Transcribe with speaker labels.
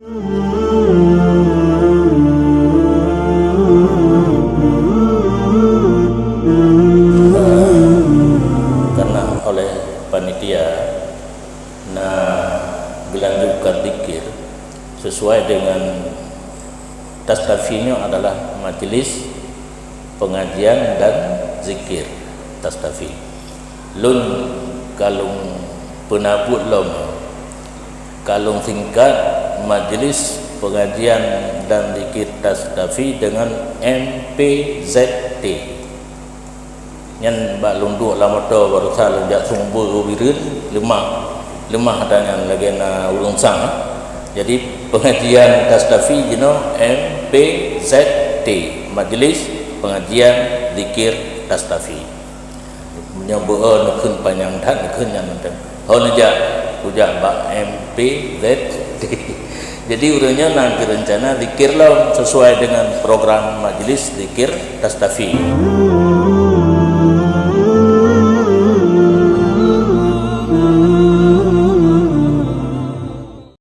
Speaker 1: Karena oleh panitia gelandungkan zikir sesuai dengan tastafinya adalah majlis pengajian dan zikir tastafi. Lun kalung penabut lom kalung singkat majlis pengajian dan zikir tastafi dengan MPZT nyan ba lunduk lama to baru salah jak sumber birin lemah adanya lagi na ulung sang. Jadi pengajian tastafi jino MPZT majlis pengajian zikir tastafi menyambut nekun panjang dan nekun yang nanti honaja ujak ba MPZT. Jadi urangnya nanti rencana zikir lah sesuai dengan program majlis zikir tastafi.